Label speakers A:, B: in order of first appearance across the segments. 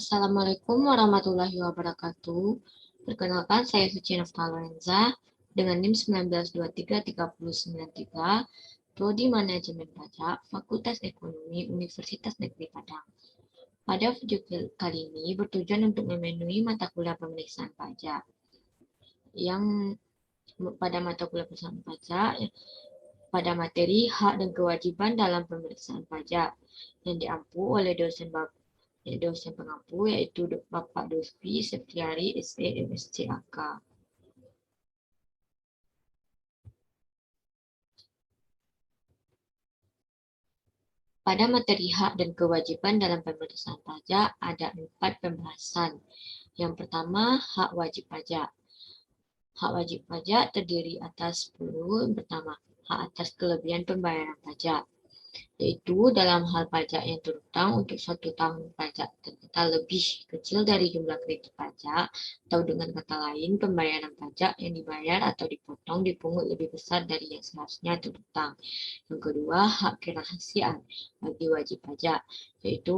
A: Assalamualaikum warahmatullahi wabarakatuh. Perkenalkan, saya Suci Naftalenza dengan NIM 19233093, Prodi Manajemen Pajak, Fakultas Ekonomi, Universitas Negeri Padang. Pada video kali ini bertujuan untuk memenuhi mata kuliah pemeriksaan pajak. Yang pada mata kuliah pemeriksaan pajak, pada materi hak dan kewajiban dalam pemeriksaan pajak yang diampu oleh dosen pengampu yaitu Bapak Duspi Septiari SE MSc AK. Pada materi hak dan kewajiban dalam pemeriksaan pajak ada 4 pembahasan. Yang pertama, hak wajib pajak. Hak wajib pajak terdiri atas 10. Yang pertama, hak atas kelebihan pembayaran pajak, yaitu dalam hal pajak yang terutang untuk 1 tahun pajak ternyata lebih kecil dari jumlah kredit pajak, atau dengan kata lain pembayaran pajak yang dibayar atau dipotong dipungut lebih besar dari yang seharusnya terutang. Yang kedua, hak kerahasiaan bagi wajib pajak, yaitu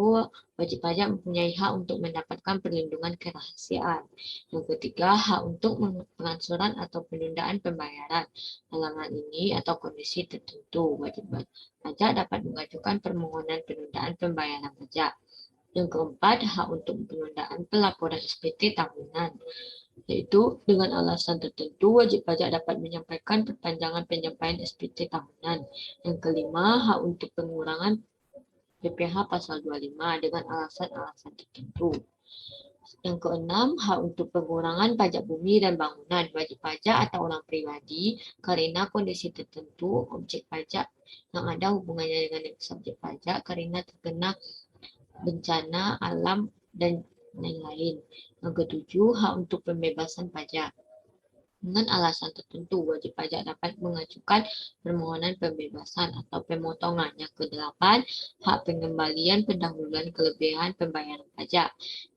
A: wajib pajak mempunyai hak untuk mendapatkan perlindungan kerahasiaan. Yang ketiga, hak untuk pengangsuran atau penundaan pembayaran. Dalam hal ini atau kondisi tertentu, wajib pajak dapat mengajukan permohonan penundaan pembayaran pajak. Yang keempat, hak untuk penundaan pelaporan SPT tahunan, yaitu dengan alasan tertentu wajib pajak dapat menyampaikan perpanjangan penyampaian SPT tahunan. Yang kelima, hak untuk pengurangan PPh pasal 25 dengan alasan-alasan tertentu. Yang keenam, hak untuk pengurangan pajak bumi dan bangunan wajib pajak atau orang pribadi karena kondisi tertentu objek pajak yang ada hubungannya dengan subjek pajak karena terkena bencana alam dan lain-lain. Yang ketujuh, hak untuk pembebasan pajak. Dengan alasan tertentu, wajib pajak dapat mengajukan permohonan pembebasan atau pemotongan. Yang kedelapan, hak pengembalian pendahuluan kelebihan pembayaran pajak.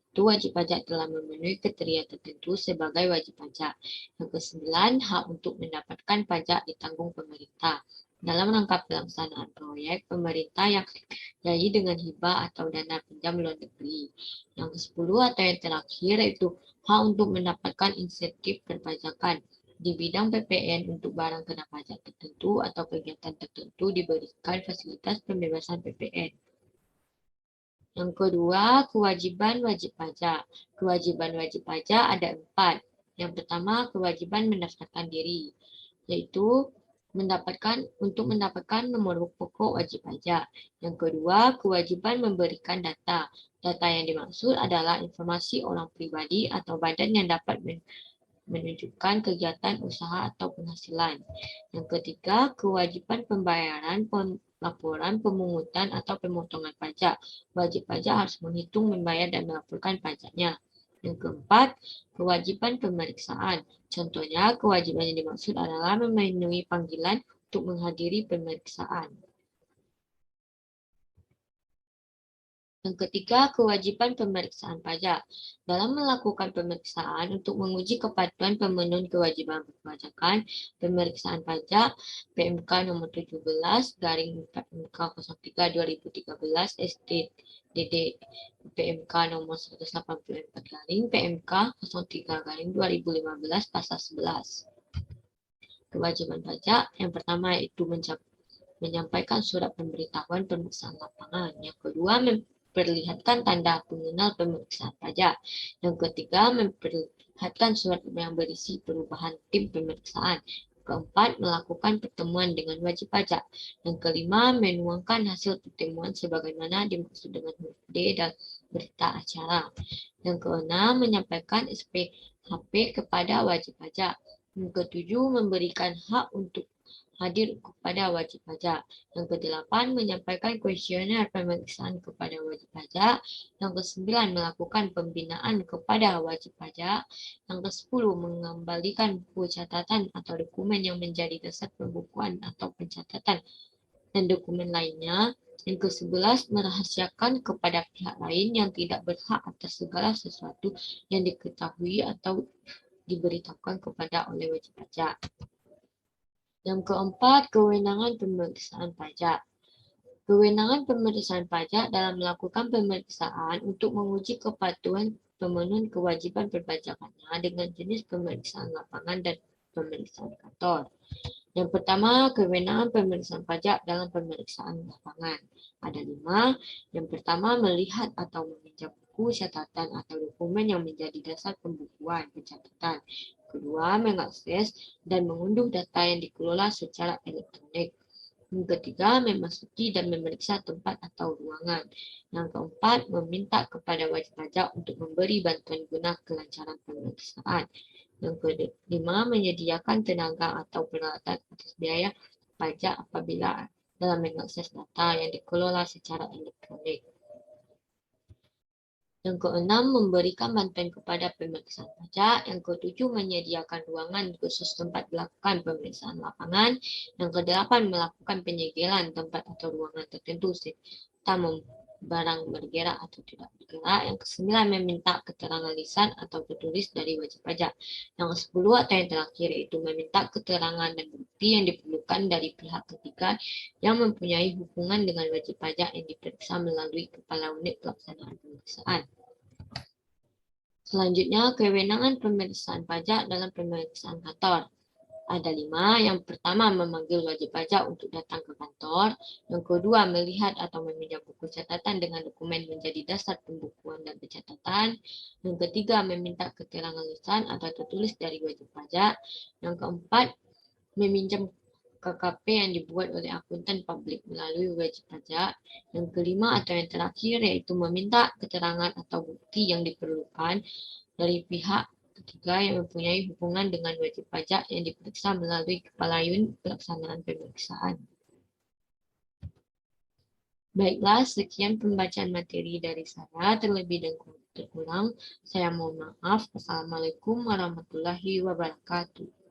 A: Itu wajib pajak telah memenuhi kriteria tertentu sebagai wajib pajak. Yang kesembilan, hak untuk mendapatkan pajak ditanggung pemerintah. Dalam rangka pelaksanaan proyek pemerintah yang dibiayai dengan hibah atau dana pinjam luar negeri. Yang ke-10 atau yang terakhir yaitu hak untuk mendapatkan insentif perpajakan di bidang PPN untuk barang kena pajak tertentu atau kegiatan tertentu diberikan fasilitas pembebasan PPN. Yang kedua, kewajiban wajib pajak. Kewajiban wajib pajak ada 4. Yang pertama, kewajiban mendaftarkan diri, yaitu mendapatkan nomor pokok wajib pajak. Yang kedua, kewajiban memberikan data. Data yang dimaksud adalah informasi orang pribadi atau badan yang dapat menunjukkan kegiatan usaha atau penghasilan. Yang ketiga, kewajiban pembayaran laporan pemungutan atau pemotongan pajak. Wajib pajak harus menghitung, membayar, dan melaporkan pajaknya. Yang keempat, kewajiban pemeriksaan. Contohnya, kewajiban yang dimaksud adalah memenuhi panggilan untuk menghadiri pemeriksaan. Yang ketiga, kewajiban pemeriksaan pajak. Dalam melakukan pemeriksaan untuk menguji kepatuhan pemenuhan kewajiban perpajakan, pemeriksaan pajak PMK nomor 17 garing PMK 03 2013 STDD PMK nomor 184 garing PMK 03 garing 2015 pasal 11. Kewajiban pajak yang pertama yaitu menyampaikan surat pemberitahuan pemeriksaan lapangan. Yang kedua, memperlihatkan tanda pengenal pemeriksaan pajak. Yang ketiga, memperlihatkan surat yang berisi perubahan tim pemeriksaan. Keempat, melakukan pertemuan dengan wajib pajak. Yang kelima, menuangkan hasil pertemuan sebagaimana dimaksud dengan huruf D dan berita acara. Yang keenam, menyampaikan SPHP kepada wajib pajak. Yang ketujuh, memberikan hak untuk hadir kepada wajib pajak. Yang kedelapan, menyampaikan kuesioner pemeriksaan kepada wajib pajak. Yang kesembilan, melakukan pembinaan kepada wajib pajak. Yang kesepuluh, mengembalikan buku catatan atau dokumen yang menjadi dasar pembukuan atau pencatatan dan dokumen lainnya. Yang ke-11, merahasiakan kepada pihak lain yang tidak berhak atas segala sesuatu yang diketahui atau diberitahukan kepada oleh wajib pajak. Yang keempat, kewenangan pemeriksaan pajak. Kewenangan pemeriksaan pajak dalam melakukan pemeriksaan untuk menguji kepatuhan pemenuhan kewajiban perpajakannya dengan jenis pemeriksaan lapangan dan pemeriksaan kantor. Yang pertama, kewenangan pemeriksaan pajak dalam pemeriksaan lapangan. Ada 5. Yang pertama, melihat atau meminjam buku catatan atau dokumen yang menjadi dasar pembukuan pencatatan. Kedua, mengakses dan mengunduh data yang dikelola secara elektronik. Yang ketiga, memasuki dan memeriksa tempat atau ruangan. Yang keempat, meminta kepada wajib pajak untuk memberi bantuan guna kelancaran pemeriksaan. Yang kelima, menyediakan tenaga atau peralatan atas biaya pajak apabila dalam mengakses data yang dikelola secara elektronik. Yang keenam, memberikan bantuan kepada pemeriksaan pajak. Yang ketujuh, menyediakan ruangan khusus tempat melakukan pemeriksaan lapangan. Yang kedelapan, melakukan penyegelan tempat atau ruangan tertentu serta barang bergerak atau tidak bergerak. Yang kesembilan, meminta keterangan lisan atau tertulis dari wajib pajak. Yang kesepuluh atau yang terakhir yaitu meminta keterangan dan bukti yang diperlukan dari pihak ketiga yang mempunyai hubungan dengan wajib pajak yang diperiksa melalui Kepala Unit Pelaksanaan Pemeriksaan. Selanjutnya, kewenangan pemeriksaan pajak dalam pemeriksaan kantor. Ada 5. Yang pertama, memanggil wajib pajak untuk datang ke kantor. Yang kedua, melihat atau meminjam buku catatan dengan dokumen menjadi dasar pembukuan dan pencatatan. Yang ketiga, meminta keterangan lisan atau tertulis dari wajib pajak. Yang keempat, meminjam KKP yang dibuat oleh akuntan publik melalui wajib pajak. Yang kelima atau yang terakhir yaitu meminta keterangan atau bukti yang diperlukan dari pihak ketiga yang mempunyai hubungan dengan wajib pajak yang diperiksa melalui Kepala Unit Pelaksanaan Pemeriksaan. Baiklah, sekian pembacaan materi dari saya. Terlebih dan terkurang, saya mohon maaf. Assalamualaikum warahmatullahi wabarakatuh.